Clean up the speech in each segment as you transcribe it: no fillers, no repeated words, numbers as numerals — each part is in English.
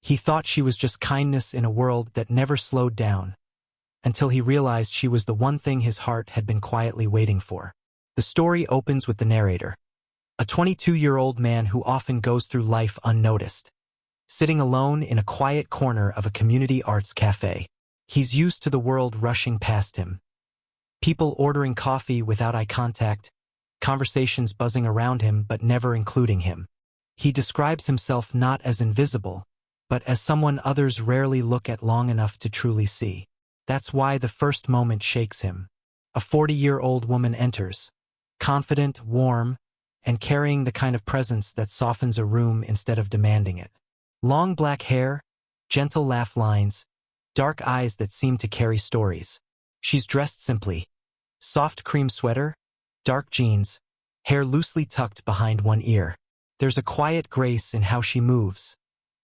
He thought she was just kindness in a world that never slowed down, until he realized she was the one thing his heart had been quietly waiting for. The story opens with the narrator, a 22-year-old man who often goes through life unnoticed, sitting alone in a quiet corner of a community arts cafe. He's used to the world rushing past him, people ordering coffee without eye contact, conversations buzzing around him but never including him. He describes himself not as invisible, but as someone others rarely look at long enough to truly see. That's why the first moment shakes him. A 40-year-old woman enters, confident, warm, and carrying the kind of presence that softens a room instead of demanding it. Long black hair, gentle laugh lines, dark eyes that seem to carry stories. She's dressed simply. Soft cream sweater, dark jeans, hair loosely tucked behind one ear. There's a quiet grace in how she moves,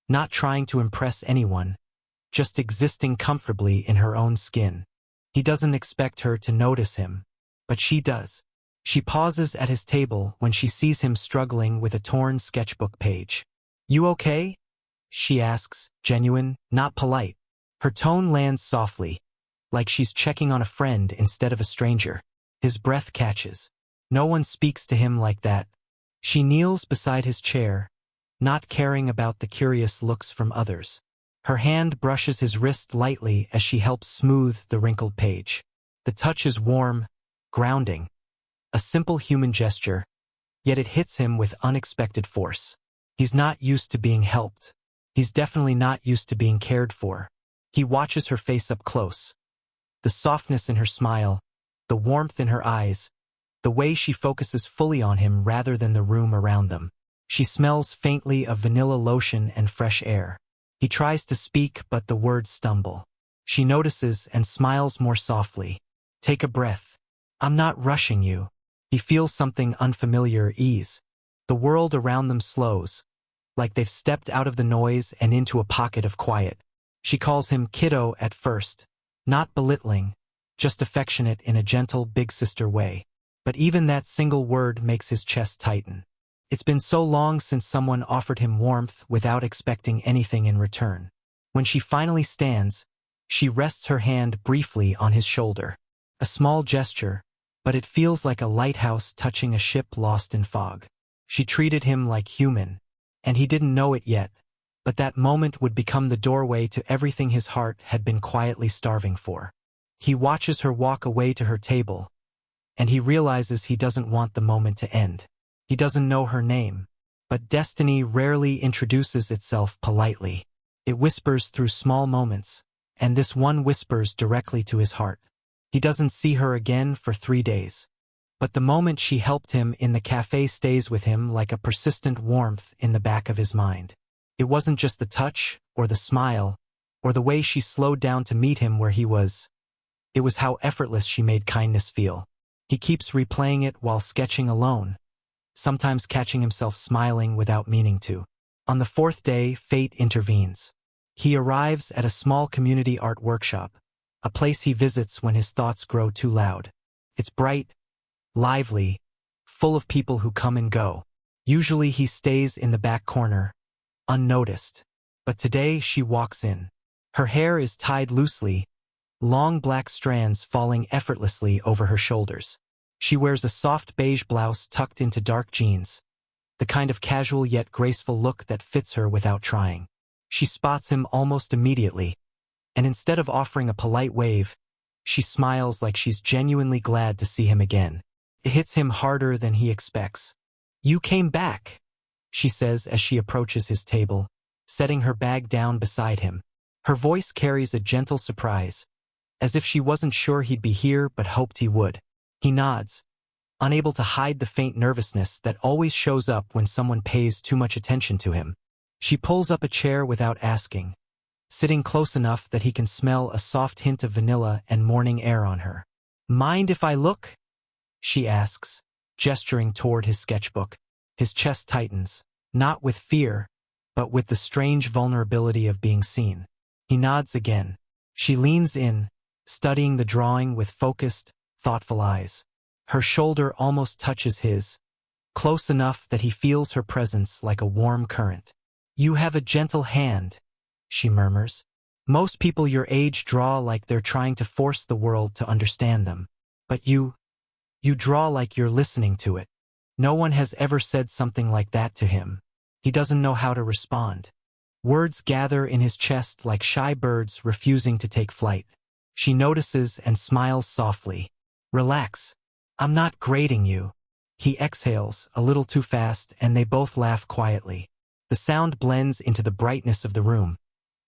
not trying to impress anyone, just existing comfortably in her own skin. He doesn't expect her to notice him, but she does. She pauses at his table when she sees him struggling with a torn sketchbook page. "You okay?" she asks, genuine, not polite. Her tone lands softly, like she's checking on a friend instead of a stranger. His breath catches. No one speaks to him like that. She kneels beside his chair, not caring about the curious looks from others. Her hand brushes his wrist lightly as she helps smooth the wrinkled page. The touch is warm, grounding. A simple human gesture, yet it hits him with unexpected force. He's not used to being helped. He's definitely not used to being cared for. He watches her face up close. The softness in her smile, the warmth in her eyes, the way she focuses fully on him rather than the room around them. She smells faintly of vanilla lotion and fresh air. He tries to speak, but the words stumble. She notices and smiles more softly. "Take a breath. I'm not rushing you." He feels something unfamiliar ease. The world around them slows, like they've stepped out of the noise and into a pocket of quiet. She calls him kiddo at first, not belittling, just affectionate in a gentle big sister way. But even that single word makes his chest tighten. It's been so long since someone offered him warmth without expecting anything in return. When she finally stands, she rests her hand briefly on his shoulder. A small gesture, but it feels like a lighthouse touching a ship lost in fog. She treated him like human, and he didn't know it yet, but that moment would become the doorway to everything his heart had been quietly starving for. He watches her walk away to her table, and he realizes he doesn't want the moment to end. He doesn't know her name, but destiny rarely introduces itself politely. It whispers through small moments, and this one whispers directly to his heart. He doesn't see her again for 3 days. But the moment she helped him in the cafe stays with him like a persistent warmth in the back of his mind. It wasn't just the touch, or the smile, or the way she slowed down to meet him where he was. It was how effortless she made kindness feel. He keeps replaying it while sketching alone, sometimes catching himself smiling without meaning to. On the 4th day, fate intervenes. He arrives at a small community art workshop, a place he visits when his thoughts grow too loud. It's bright, lively, full of people who come and go. Usually he stays in the back corner, unnoticed. But today she walks in. Her hair is tied loosely, long black strands falling effortlessly over her shoulders. She wears a soft beige blouse tucked into dark jeans, the kind of casual yet graceful look that fits her without trying. She spots him almost immediately, and instead of offering a polite wave, she smiles like she's genuinely glad to see him again. It hits him harder than he expects. "You came back," she says as she approaches his table, setting her bag down beside him. Her voice carries a gentle surprise, as if she wasn't sure he'd be here but hoped he would. He nods, unable to hide the faint nervousness that always shows up when someone pays too much attention to him. She pulls up a chair without asking, sitting close enough that he can smell a soft hint of vanilla and morning air on her. "Mind if I look?" she asks, gesturing toward his sketchbook. His chest tightens, not with fear, but with the strange vulnerability of being seen. He nods again. She leans in, studying the drawing with focused, thoughtful eyes. Her shoulder almost touches his, close enough that he feels her presence like a warm current. "You have a gentle hand," she murmurs. Most people your age draw like they're trying to force the world to understand them. But you draw like you're listening to it. No one has ever said something like that to him. He doesn't know how to respond. Words gather in his chest like shy birds refusing to take flight. She notices and smiles softly. Relax. I'm not grading you. He exhales, a little too fast, and they both laugh quietly. The sound blends into the brightness of the room,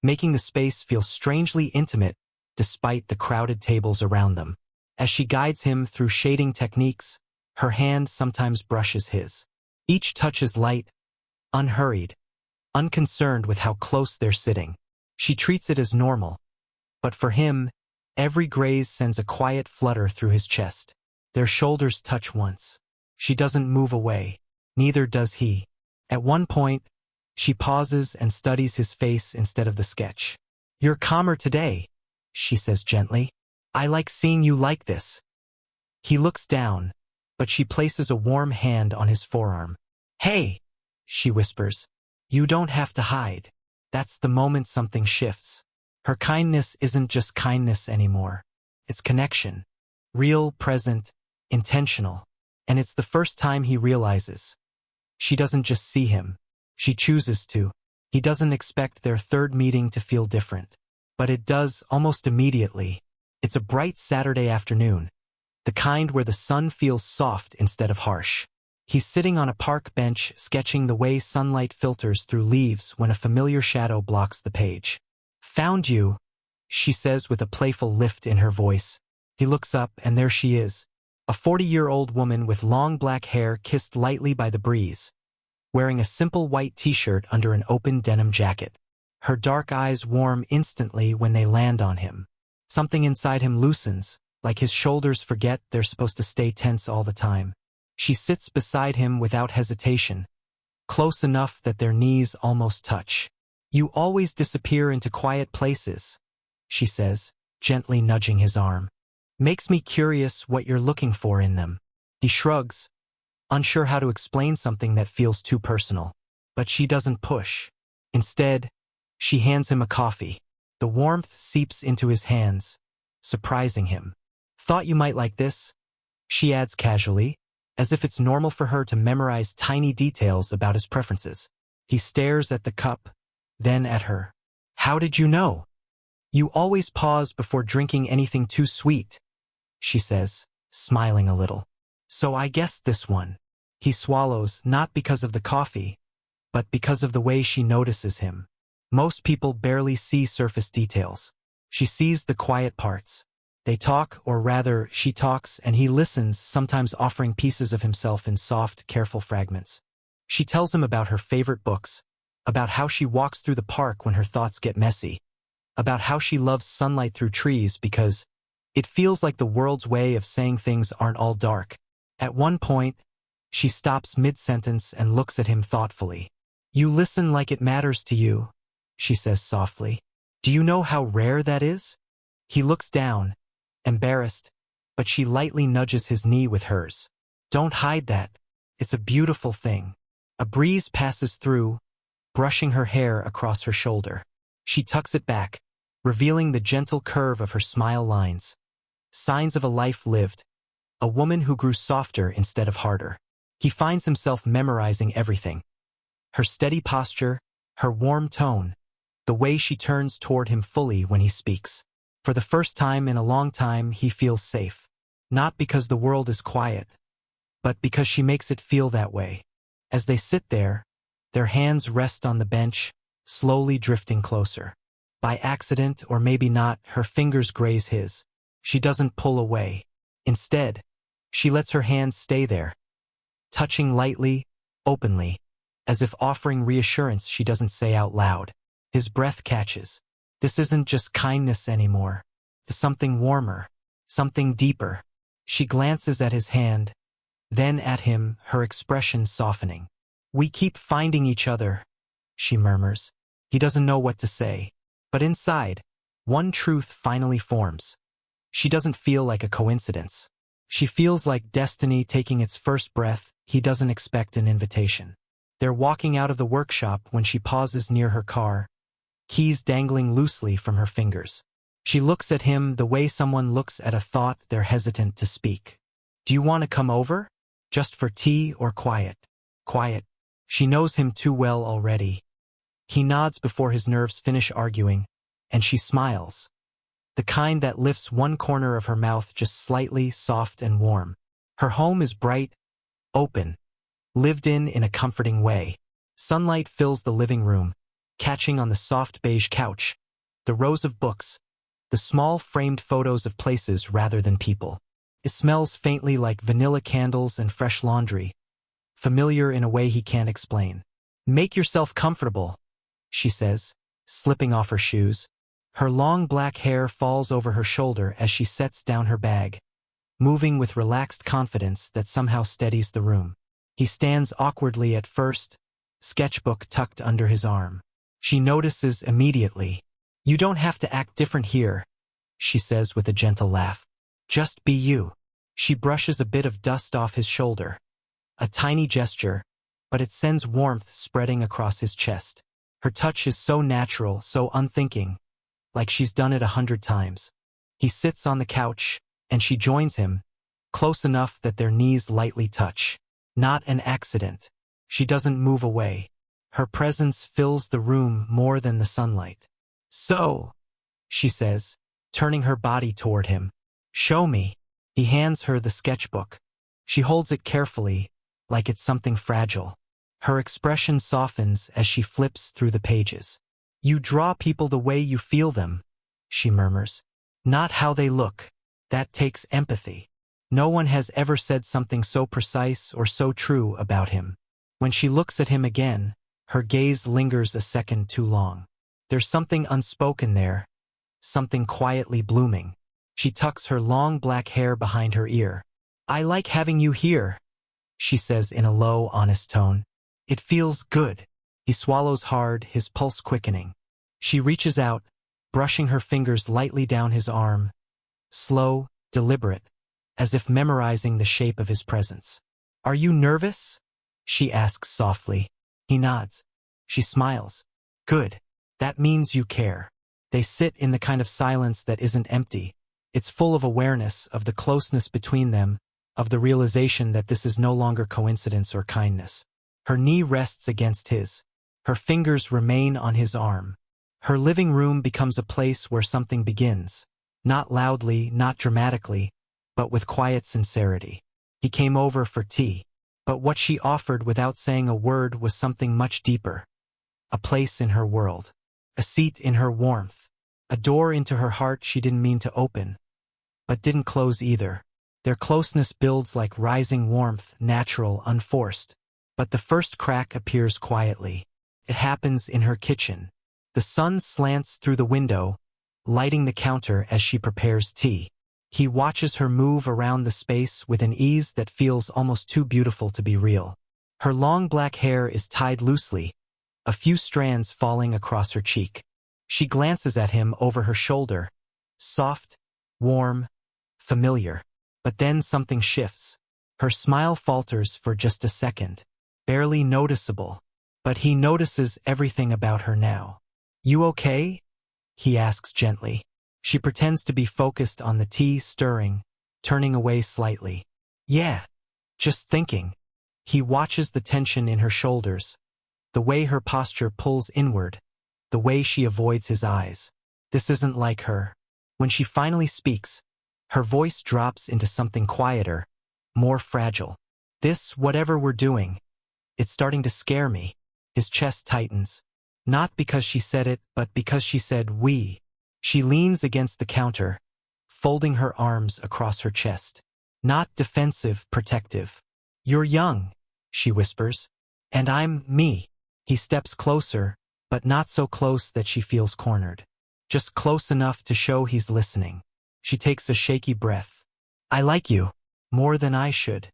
making the space feel strangely intimate despite the crowded tables around them. As she guides him through shading techniques, her hand sometimes brushes his. Each touch is light, unhurried, unconcerned with how close they're sitting. She treats it as normal. But for him, every graze sends a quiet flutter through his chest. Their shoulders touch once. She doesn't move away. Neither does he. At one point, she pauses and studies his face instead of the sketch. You're calmer today, she says gently. I like seeing you like this. He looks down, but she places a warm hand on his forearm. Hey, she whispers. You don't have to hide. That's the moment something shifts. Her kindness isn't just kindness anymore. It's connection. Real, present, intentional. And it's the first time he realizes. She doesn't just see him. She chooses to. He doesn't expect their third meeting to feel different. But it does almost immediately. It's a bright Saturday afternoon, the kind where the sun feels soft instead of harsh. He's sitting on a park bench sketching the way sunlight filters through leaves when a familiar shadow blocks the page. Found you, she says with a playful lift in her voice. He looks up and there she is, a 40-year-old woman with long black hair kissed lightly by the breeze, wearing a simple white t-shirt under an open denim jacket. Her dark eyes warm instantly when they land on him. Something inside him loosens, like his shoulders forget they're supposed to stay tense all the time. She sits beside him without hesitation, close enough that their knees almost touch. You always disappear into quiet places, she says, gently nudging his arm. Makes me curious what you're looking for in them. He shrugs, unsure how to explain something that feels too personal. But she doesn't push. Instead, she hands him a coffee. The warmth seeps into his hands, surprising him. Thought you might like this, she adds casually, as if it's normal for her to memorize tiny details about his preferences. He stares at the cup, then at her. How did you know? You always pause before drinking anything too sweet, she says, smiling a little. So I guessed this one. He swallows, not because of the coffee, but because of the way she notices him. Most people barely see surface details. She sees the quiet parts. They talk, or rather, she talks, and he listens, sometimes offering pieces of himself in soft, careful fragments. She tells him about her favorite books, about how she walks through the park when her thoughts get messy, about how she loves sunlight through trees because it feels like the world's way of saying things aren't all dark. At one point, she stops mid-sentence and looks at him thoughtfully. You listen like it matters to you, she says softly. Do you know how rare that is? He looks down, embarrassed, but she lightly nudges his knee with hers. Don't hide that. It's a beautiful thing. A breeze passes through, brushing her hair across her shoulder. She tucks it back, revealing the gentle curve of her smile lines. Signs of a life lived, a woman who grew softer instead of harder. He finds himself memorizing everything. Her steady posture, her warm tone, the way she turns toward him fully when he speaks. For the first time in a long time, he feels safe. Not because the world is quiet, but because she makes it feel that way. As they sit there, their hands rest on the bench, slowly drifting closer. By accident, or maybe not, her fingers graze his. She doesn't pull away. Instead, she lets her hands stay there, touching lightly, openly, as if offering reassurance she doesn't say out loud. His breath catches. This isn't just kindness anymore. It's something warmer, something deeper. She glances at his hand, then at him, her expression softening. We keep finding each other, she murmurs. He doesn't know what to say. But inside, one truth finally forms. She doesn't feel like a coincidence. She feels like destiny taking its first breath. He doesn't expect an invitation. They're walking out of the workshop when she pauses near her car, keys dangling loosely from her fingers. She looks at him the way someone looks at a thought they're hesitant to speak. "Do you want to come over? Just for tea or quiet?" "Quiet." She knows him too well already. He nods before his nerves finish arguing, and she smiles. The kind that lifts one corner of her mouth just slightly, soft and warm. Her home is bright, open, lived in a comforting way. Sunlight fills the living room, catching on the soft beige couch, the rows of books, the small framed photos of places rather than people. It smells faintly like vanilla candles and fresh laundry, familiar in a way he can't explain. "Make yourself comfortable," she says, slipping off her shoes. Her long black hair falls over her shoulder as she sets down her bag, moving with relaxed confidence that somehow steadies the room. He stands awkwardly at first, sketchbook tucked under his arm. She notices immediately. "You don't have to act different here," she says with a gentle laugh. "Just be you." She brushes a bit of dust off his shoulder. A tiny gesture, but it sends warmth spreading across his chest. Her touch is so natural, so unthinking, like she's done it 100 times. He sits on the couch, and she joins him, close enough that their knees lightly touch. Not an accident. She doesn't move away. Her presence fills the room more than the sunlight. "So," she says, turning her body toward him. "Show me." He hands her the sketchbook. She holds it carefully, like it's something fragile. Her expression softens as she flips through the pages. "You draw people the way you feel them," she murmurs. "Not how they look. That takes empathy." No one has ever said something so precise or so true about him. When she looks at him again, her gaze lingers a second too long. There's something unspoken there, something quietly blooming. She tucks her long black hair behind her ear. "I like having you here," she says in a low, honest tone. "It feels good." He swallows hard, his pulse quickening. She reaches out, brushing her fingers lightly down his arm, slow, deliberate, as if memorizing the shape of his presence. "Are you nervous?" she asks softly. He nods. She smiles. "Good. That means you care." They sit in the kind of silence that isn't empty. It's full of awareness, of the closeness between them, of the realization that this is no longer coincidence or kindness. Her knee rests against his. Her fingers remain on his arm. Her living room becomes a place where something begins. Not loudly, not dramatically, but with quiet sincerity. He came over for tea. But what she offered without saying a word was something much deeper. A place in her world. A seat in her warmth. A door into her heart she didn't mean to open, but didn't close either. Their closeness builds like rising warmth, natural, unforced. But the first crack appears quietly. It happens in her kitchen. The sun slants through the window, lighting the counter as she prepares tea. He watches her move around the space with an ease that feels almost too beautiful to be real. Her long black hair is tied loosely, a few strands falling across her cheek. She glances at him over her shoulder. Soft, warm, familiar. But then something shifts. Her smile falters for just a second. Barely noticeable. But he notices everything about her now. "You okay?" he asks gently. She pretends to be focused on the tea stirring, turning away slightly. "Yeah, just thinking." He watches the tension in her shoulders, the way her posture pulls inward, the way she avoids his eyes. This isn't like her. When she finally speaks, her voice drops into something quieter, more fragile. "This, whatever we're doing, it's starting to scare me." His chest tightens. Not because she said it, but because she said we. She leans against the counter, folding her arms across her chest. Not defensive, protective. "You're young," she whispers. "And I'm me." He steps closer, but not so close that she feels cornered. Just close enough to show he's listening. She takes a shaky breath. "I like you, more than I should.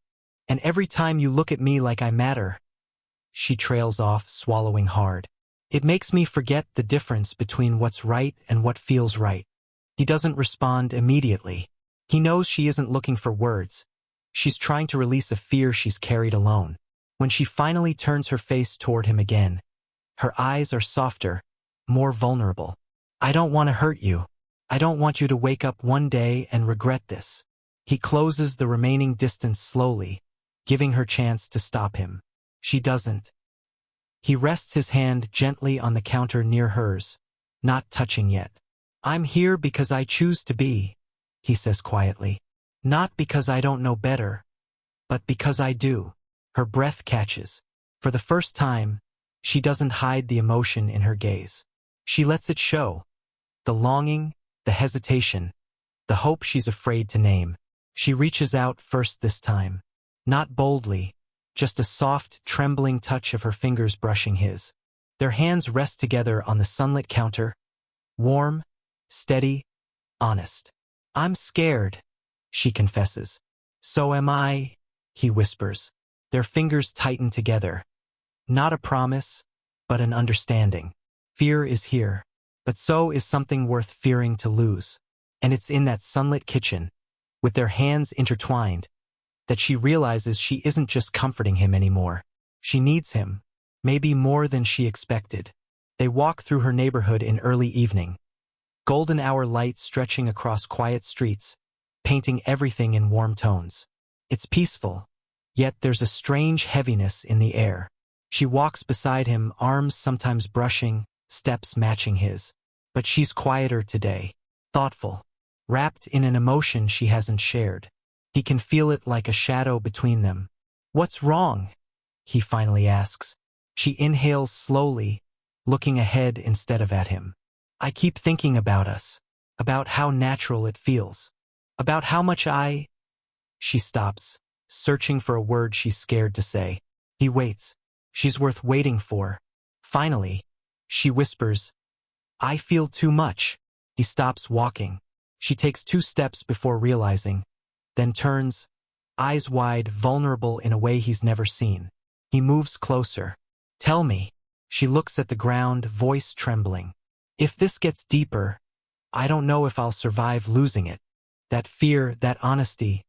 And every time you look at me like I matter." She trails off, swallowing hard. "It makes me forget the difference between what's right and what feels right." He doesn't respond immediately. He knows she isn't looking for words. She's trying to release a fear she's carried alone. When she finally turns her face toward him again, her eyes are softer, more vulnerable. I don't want to hurt you. I don't want you to wake up one day and regret this. He closes the remaining distance slowly, giving her chance to stop him. She doesn't. He rests his hand gently on the counter near hers, not touching yet. I'm here because I choose to be, he says quietly. Not because I don't know better, but because I do. Her breath catches. For the first time, she doesn't hide the emotion in her gaze. She lets it show. The longing, the hesitation, the hope she's afraid to name. She reaches out first this time. Not boldly, just a soft, trembling touch of her fingers brushing his. Their hands rest together on the sunlit counter. Warm, steady, honest. I'm scared, she confesses. So am I, he whispers. Their fingers tighten together. Not a promise, but an understanding. Fear is here, but so is something worth fearing to lose. And it's in that sunlit kitchen, with their hands intertwined, that she realizes she isn't just comforting him anymore. She needs him, maybe more than she expected. They walk through her neighborhood in early evening. Golden hour light stretching across quiet streets, painting everything in warm tones. It's peaceful, yet there's a strange heaviness in the air. She walks beside him, arms sometimes brushing, steps matching his. But she's quieter today, thoughtful, wrapped in an emotion she hasn't shared. He can feel it like a shadow between them. What's wrong? He finally asks. She inhales slowly, looking ahead instead of at him. I keep thinking about us, about how natural it feels, about how much She stops, searching for a word she's scared to say. He waits. She's worth waiting for. Finally, she whispers, I feel too much. He stops walking. She takes 2 steps before realizing, then turns, eyes wide, vulnerable in a way he's never seen. He moves closer. Tell me. She looks at the ground, voice trembling. If this gets deeper, I don't know if I'll survive losing it. That fear, that honesty,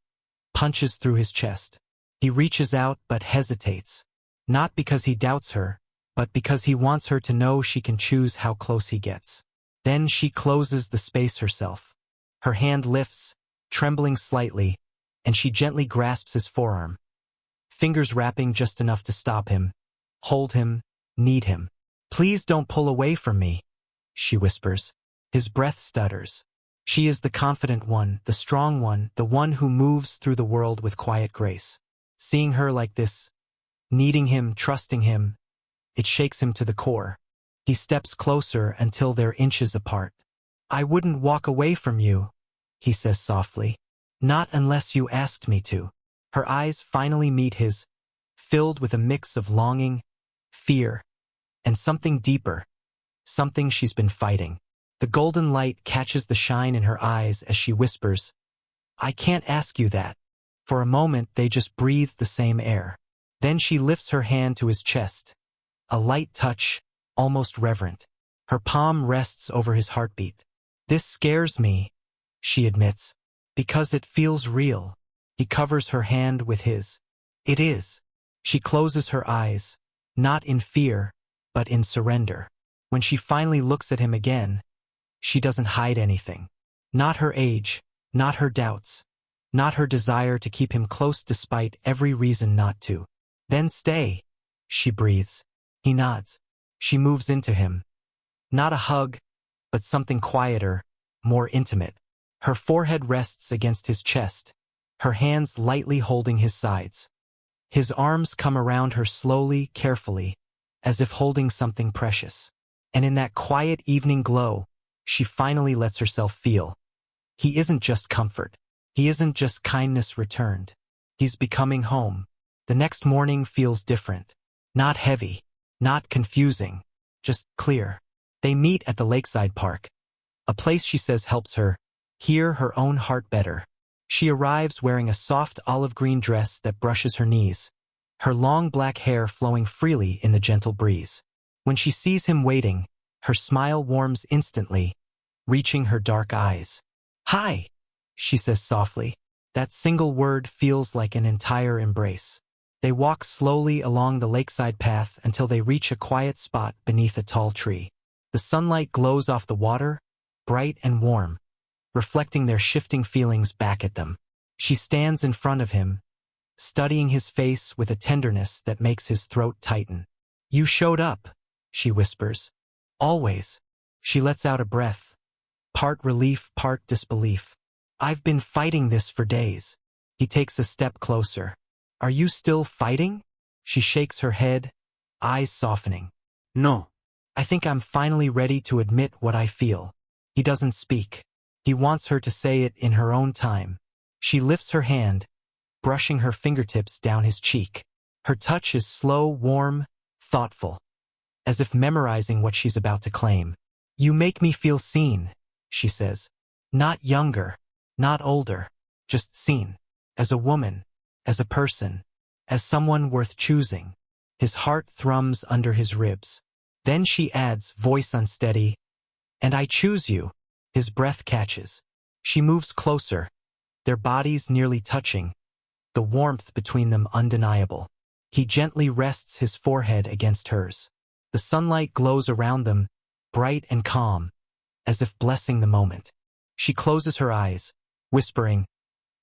punches through his chest. He reaches out but hesitates. Not because he doubts her, but because he wants her to know she can choose how close he gets. Then she closes the space herself. Her hand lifts, trembling slightly, and she gently grasps his forearm. Fingers wrapping just enough to stop him, hold him, need him. Please don't pull away from me, she whispers. His breath stutters. She is the confident one, the strong one, the one who moves through the world with quiet grace. Seeing her like this, needing him, trusting him, it shakes him to the core. He steps closer until they're inches apart. I wouldn't walk away from you, he says softly. Not unless you asked me to. Her eyes finally meet his, filled with a mix of longing, fear, and something deeper, something she's been fighting. The golden light catches the shine in her eyes as she whispers, I can't ask you that. For a moment they just breathe the same air. Then she lifts her hand to his chest. A light touch, almost reverent. Her palm rests over his heartbeat. This scares me, she admits, because it feels real. He covers her hand with his. It is. She closes her eyes, not in fear, but in surrender. When she finally looks at him again, she doesn't hide anything. Not her age, not her doubts, not her desire to keep him close despite every reason not to. Then stay, she breathes. He nods. She moves into him. Not a hug, but something quieter, more intimate. Her forehead rests against his chest, her hands lightly holding his sides. His arms come around her slowly, carefully, as if holding something precious. And in that quiet evening glow, she finally lets herself feel. He isn't just comfort. He isn't just kindness returned. He's becoming home. The next morning feels different. Not heavy, not confusing, just clear. They meet at the lakeside park, a place she says helps her hear her own heart better. She arrives wearing a soft olive green dress that brushes her knees, her long black hair flowing freely in the gentle breeze. When she sees him waiting, her smile warms instantly, reaching her dark eyes. Hi, she says softly. That single word feels like an entire embrace. They walk slowly along the lakeside path until they reach a quiet spot beneath a tall tree. The sunlight glows off the water, bright and warm, reflecting their shifting feelings back at them. She stands in front of him, studying his face with a tenderness that makes his throat tighten. "You showed up," she whispers. "Always." She lets out a breath, part relief, part disbelief. "I've been fighting this for days." He takes a step closer. "Are you still fighting?" She shakes her head, eyes softening. No. "I think I'm finally ready to admit what I feel." He doesn't speak. He wants her to say it in her own time. She lifts her hand, brushing her fingertips down his cheek. Her touch is slow, warm, thoughtful, as if memorizing what she's about to claim. "You make me feel seen," she says. "Not younger, not older, just seen. As a woman, as a person, as someone worth choosing." His heart thrums under his ribs. Then she adds, voice unsteady, "And I choose you." His breath catches. She moves closer, their bodies nearly touching, the warmth between them undeniable. He gently rests his forehead against hers. The sunlight glows around them, bright and calm, as if blessing the moment. She closes her eyes, whispering,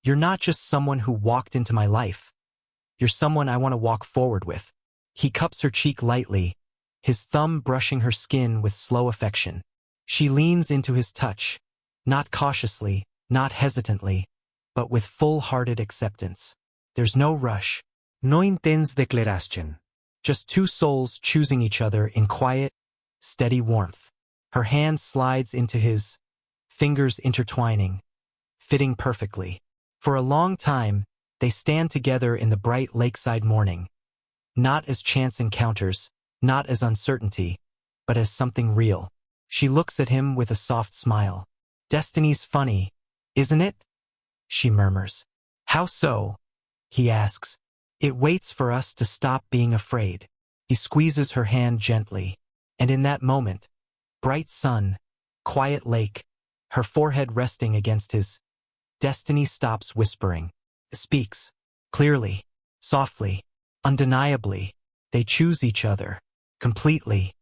"You're not just someone who walked into my life. You're someone I want to walk forward with." He cups her cheek lightly, his thumb brushing her skin with slow affection. She leans into his touch, not cautiously, not hesitantly, but with full-hearted acceptance. There's no rush. No intense declaración. Just two souls choosing each other in quiet, steady warmth. Her hand slides into his, fingers intertwining, fitting perfectly. For a long time, they stand together in the bright lakeside morning, not as chance encounters, not as uncertainty, but as something real. She looks at him with a soft smile. "Destiny's funny, isn't it?" she murmurs. "How so?" he asks. "It waits for us to stop being afraid." He squeezes her hand gently, and in that moment, bright sun, quiet lake, her forehead resting against his, destiny stops whispering, speaks, clearly, softly, undeniably. They choose each other, completely,